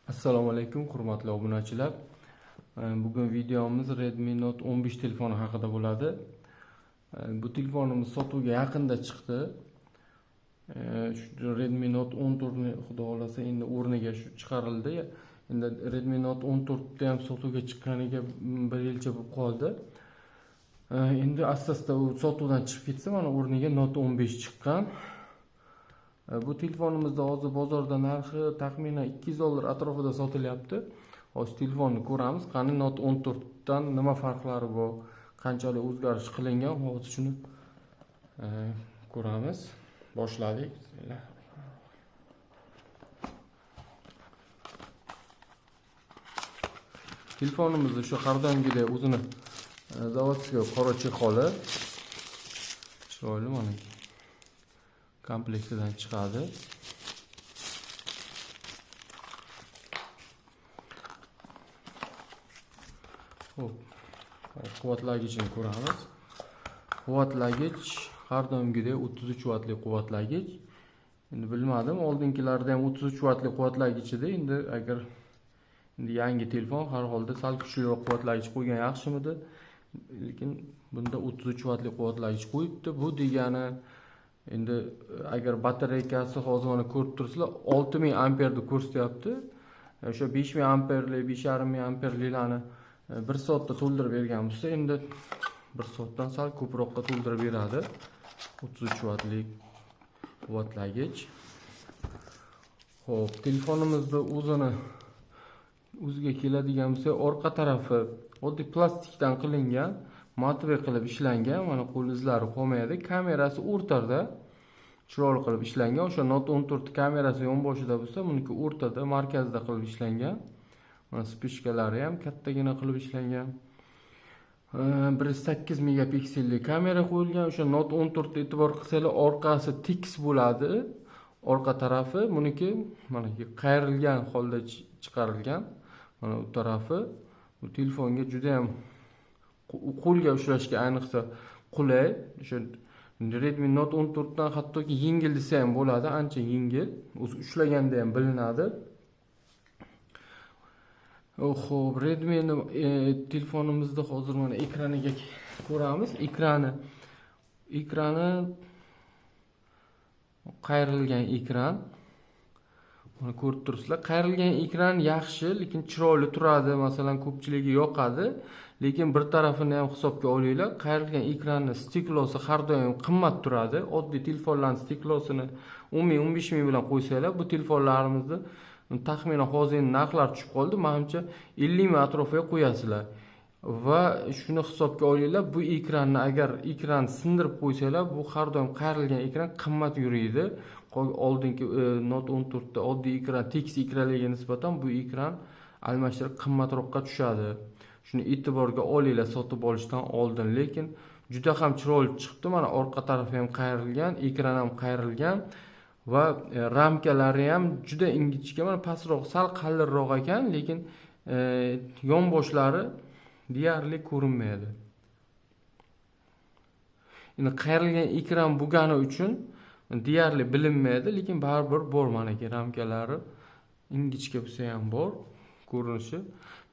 Assalomu alaykum, hurmatli obunachilar. Bugun videomiz Redmi Note 15 telefoni haqida bo'ladi. Bu telefonimiz sotuvga yaqinda chiqdi. Redmi Note 14 ni xudo xolasa endi o'rniga shu chiqarildi. Endi Redmi Note 14 da ham sotuvga chiqqaniga bir yilcha bo'lib qoldi. Endi asta-asta u sotuvdan chiqib ketsa, mana o'rniga Note 15 chiqqan. Bu telefonimizda hozir bozorda narxi taxminan $200 atrofida sotilyapti. Hozir telefonni ko'ramiz. Qani Note 14 dan nima farqlari bor, qanchalik o'zgarish qilingan, hozir shuni ko'ramiz. Boshladik. Telefonimizda shu har doimgidek o'zini zavodskiy qora chexoli. Chiroyli mana komplektidan chiqadi. Xo'p, quvvatlagichini ko'ramiz. Quvvatlagich har doimgidek 33 vatlik quvvatlagich. Endi bilmadim, oldingilarda ham 33 vatlik quvvatlagich edi. Endi agar yangi telefon har holda sal kuchliroq quvvatlagich qo'ygan yaxshimidi? Lekin bunda 33 vatlik quvvatlagich qo'yibdi. Bu degani endi agar batareykasi hozir mana ko'rib turibsizlar, 6000 amperni ko'rsatyapti. O'sha 5000 amperlik, 5500 amperliklarni 1 soatda to'ldirib bergan bo'lsa, endi 1 soatdan sal ko'proqqa to'ldirib beradi. 33 vatlik quvvatlagich. Xo'p, telefonimizda o'ziga keladigan bo'lsa, orqa tarafi oddiy plastikdan qilingan, matve qilib ishlangan, mana qo'l izlari qolmaydi. Kamerasi o'rtada chiroyli qilib ishlangan. O'sha Note 14 kamerasi yonboshida bo'lsa, buniki o'rtada, markazda qilib ishlangan. Mana spishkalari ham kattagina qilib ishlangan. 108 megapikselli kamera qo'yilgan. O'sha Note 14 e'tibor qilsanglar, orqasi tekis bo'ladi. Orqa tarafi buniki mana qayrilgan holda chiqarilgan. Mana bu tarafi bu telefonga juda ham qo'lga ushlashga ayniqsa qulay. O'sha Redmi Note 14 dan hattoki yengil desa ham bo'ladi, ancha yengil. O'zi ushlaganda ham bilinadi. Xo'p, Redmi telefonimizda hozir mana ekraniga ko'ramiz. Ekrani qayrilgan ekran. Mana ko'rib turibsizlar, qayrilgan ekran yaxshi, lekin chiroyli turadi, masalan, ko'pchiligiga yoqadi. Lekin bir tarafini ham hisobga olinglar, qayrilgan ekranni stiklosi har doim qimmat turadi. Oddiy telefonlarning stiklosini 10 000 bilan qo'ysanglar, bu telefonlarimizda taxminan hozir narxlar tushib qoldi. Menimcha 50 000 atrofiga qo'yasizlar. Va shuni hisobga olinglar, bu ekranni agar ekran sindirib qo'ysanglar, bu har doim qayrilgan ekran qimmat yuradi. Oldingi Note 14 da oddiy ekran, tekis ekranlarga nisbatan bu ekran almashtirib qimmatroqqa tushadi. Shuni e'tiborga olinglar sotib olishdan oldin. Lekin juda ham chiroyli chiqibdi. Mana orqa tarafi ham qayrilgan, ekran ham qayrilgan va ramkalari ham juda ingichka, mana pastroq, sal qalinroq ekan, lekin yonboshlari deyarli ko'rinmaydi. Endi qayrilgan ekran bo'lgani uchun deyarli bilinmaydi, lekin baribir bor, mana ramkalari ingichka bo'lsa ham bor ko'rinishi.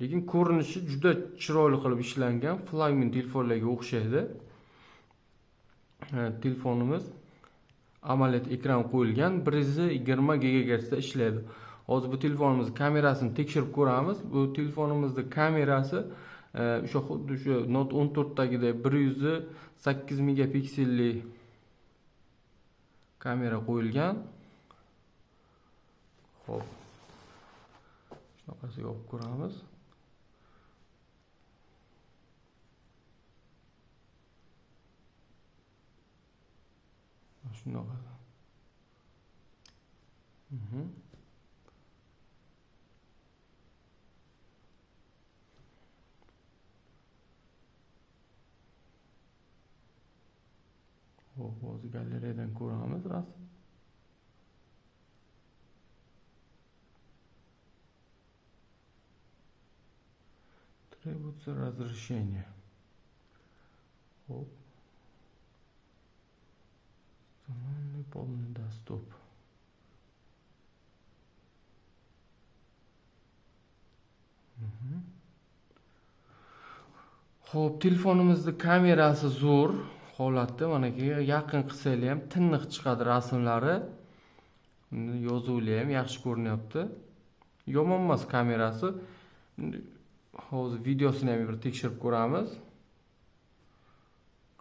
Lekin ko'rinishi juda chiroyli qilib ishlangan, flagman telefonlarga o'xshaydi. Telefonimiz AMOLED ekran qo'yilgan, 120 GHz da ishlaydi. Hozir bu telefonimiz kamerasini tekshirib ko'ramiz. Bu telefonimizning kamerasi o'sha xuddi shu Note 14 dagidek 108 megapikselli kamera qo'yilgan. Xo'p. Shunaqasiga olib ko'ramiz. Shunaqa. Xo'p, hozir galeriyadan ko'ramiz rasm. Требуется разрешение. Хоп. Полный доступ. Xo'p, telefonimizning kamerasi zo'r holatda, mana yaqin qilsanglar ham tiniq chiqadi rasmlari. Yozuvlar ham yaxshi ko'rinyapti. Yomon emas kamerasi. Hozir videosini ham bir tekshirib ko'ramiz.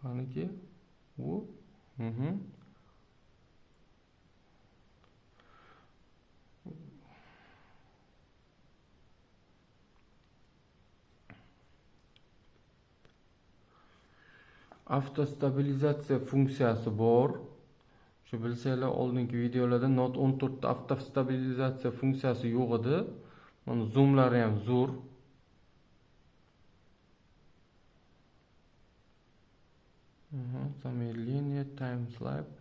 Qaniki? U. Avtostabilizatsiya funksiyasi bor. Shu bilsanglar, oldingi videolarda Note 14 da avtostabilizatsiya funksiyasi yo'q edi. Mana zoomlari ham zo'r. Замедление, time-lapse.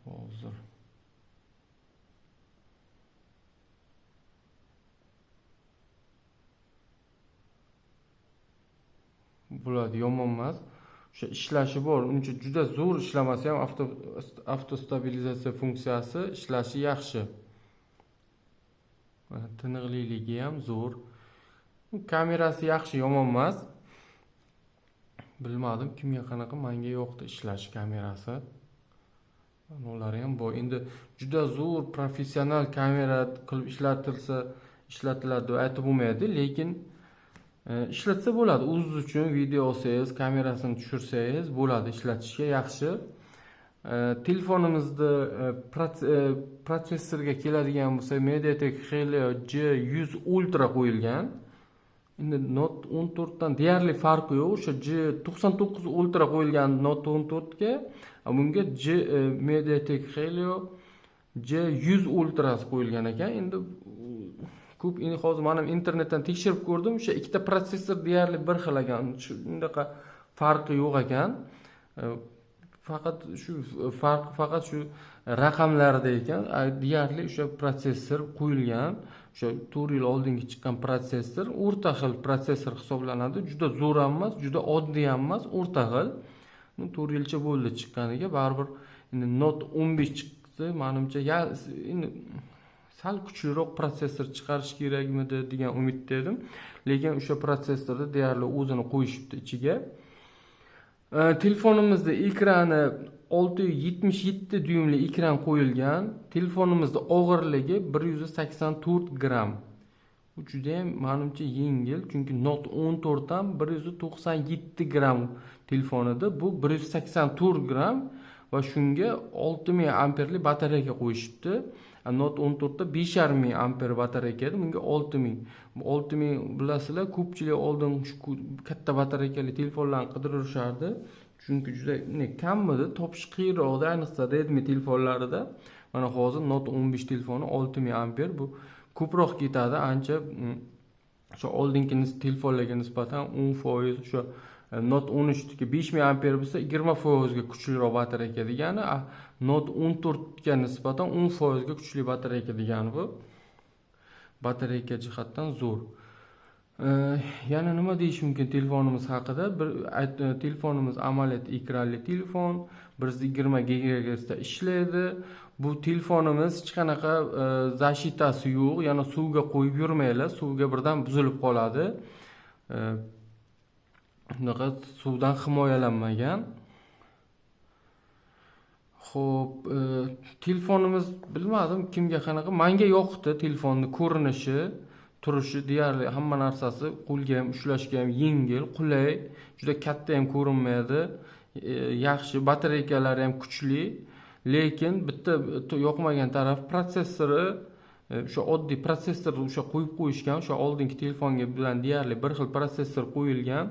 Hozir. Bo'ladi, yomon emas. O'sha ishlashi bor. Uncha juda zo'r ishlamasa ham avtostabilizatsiya funksiyasi ishlashi yaxshi. Tiniqliligi ham zo'r. Kamerasi yaxshi, yomon emas. Bilmadim kimga qanaqa, menga yo'qdi ishlash kamerasi. Ular ham bor. Endi juda zo'r professional kamera qilib ishlatiladi deb aytib bo'lmaydi, lekin ishlatsa bo'ladi. O'z uchun video olsangiz, kamerasini tushirsangiz bo'ladi, ishlatishga yaxshi. Telefonimizda protsessorga keladigan bo'lsa, MediaTek Helio G100 Ultra qo'yilgan. Endi Note 14 dan deyarli farqi yo'q. O'sha G99 Ultra qo'yilgan Note 14 ga, bunga MediaTek Helio G100 Ultra qo'yilgan ekan. Endi ko'p hozir men ham internetdan tekshirib ko'rdim, o'sha ikkita protsessor deyarli bir xil ekan. Undaqa farqi yo'q ekan. Faqat shu raqamlarda ekan. Deyarli o'sha protsessor qo'yilgan. O'sha 4 yil oldingi chiqqan protsessor, o'rta xil protsessor hisoblanadi. Juda zo'r ham emas, juda oddiy ham emas, o'rta xil. 4 yilcha bo'ldi chiqqaniga, baribir endi Note 15 chiqdi, menimcha endi sal kuchliroq protsessor chiqarish kerakmidi degan umidda edim. Lekin o'sha protsessorda deyarli o'zini qo'yishibdi ichiga. Telefonimizda ekrani 677 dyumli ekran qo'yilgan. Telefonimizda og'irligi 184 gram. Bu juda ham menimcha yengil, chunki Note 14 dan 197 gram telefon edi. Bu 184 gram va shunga 6000 amperli batareya qo'yishibdi. Note 14 da 5000 amper batareya edi, bunga 6000. Bu 6000 bilasizlar, ko'pchilik oldin shu katta batareyali telefonlarni qidirishardi. Chunki juda kam edi, topish qiyinroq, ayniqsa Redmi telefonlarida. Mana hozir Note 15 telefoni 6000 amper, bu ko'proq ketadi, ancha o'sha oldingi telefonlarga nisbatan 10%, o'sha Note 13 ga 5000 amper bo'lsa 20% ga kuchliroq batareya degani, Note 14 ga nisbatan 10% ga kuchli batareya degani bu. Batareya jihatdan zo'r. Yana nima deyish mumkin telefonimiz haqida? Telefonimiz AMOLED ekranli telefon, 120 GHz da ishlaydi. Bu telefonimiz hech qanaqa zashitasi yo'q, yana suvga qo'yib yurmanglar, suvga birdan buzilib qoladi. Bunaqa suvdan himoyalanmagan. Xo'p, telefonimiz bilmadim kimga qanaqa, menga yoqdi telefonning ko'rinishi, turishi, deyarli hamma narsasi qo'lga ham ushlashga ham yengil, qulay, juda katta ham ko'rinmaydi. Yaxshi, batareyalari ham kuchli, lekin bitta yoqmagan taraf protsessori, o'sha oddiy protsessorni o'sha qo'yib qo'yishgan, o'sha oldingi telefonga bilan deyarli bir xil protsessor qo'yilgan.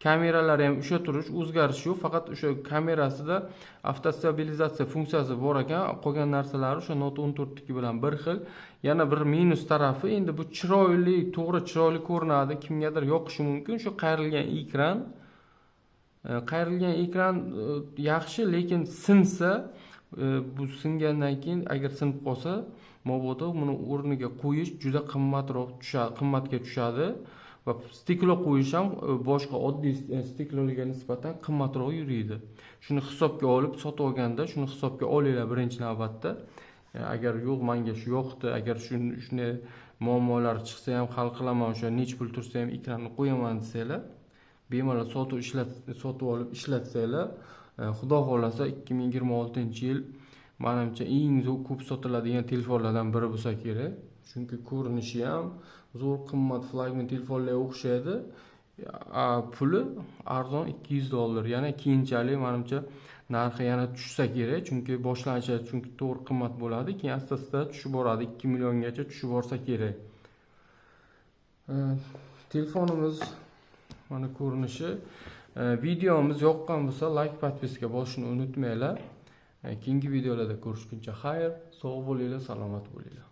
Kameralari ham o'sha turish, o'zgarish yo'q, faqat o'sha kamerasida avtostabilizatsiya funksiyasi bor ekan, qolgan narsalari o'sha Note 14 bilan bir xil. Yana bir minus tarafi, endi bu chiroyli, to'g'ri chiroyli ko'rinadi, kimgadir yoqishi mumkin, shu qayrilgan ekran. Qayrilgan ekran yaxshi, lekin sinsa, bu singandan keyin agar sinib qolsa, mabodo buni o'rniga qo'yish juda qimmatga tushadi. Va stiklo qo'yish ham boshqa oddiy stiklolarga nisbatan qimmatroq yuradi. Shuni hisobga olib sotib olganda, shuni hisobga olinglar birinchi navbatda. Agar yo'q, menga shu yoqdi, agar shunday muammolar chiqsa ham hal qilaman, o'sha necha pul tursa ham ekranni qo'yaman desanglar, bemalol sotib olib ishlatsanglar, xudo xohlasa 2026-yil menimcha eng ko'p sotiladigan telefonlardan biri bo'lsa kerak. Chunki ko'rinishi ham zo'r qimmat flagman telefonlarga o'xshaydi. Puli arzon $200. Yana keyinchalik menimcha narxi yana tushsa kerak, chunki boshlanishida to'g'ri qimmat bo'ladi, keyin asta-asta tushib boradi, 2 milliongacha tushib borsa kerak. Telefonimiz mana ko'rinishi. Videomiz yoqqan bo'lsa, like, podpiska bosishni unutmanglar. Keyingi videolarda ko'rishguncha xayr, sog' bo'linglar, salomat bo'linglar.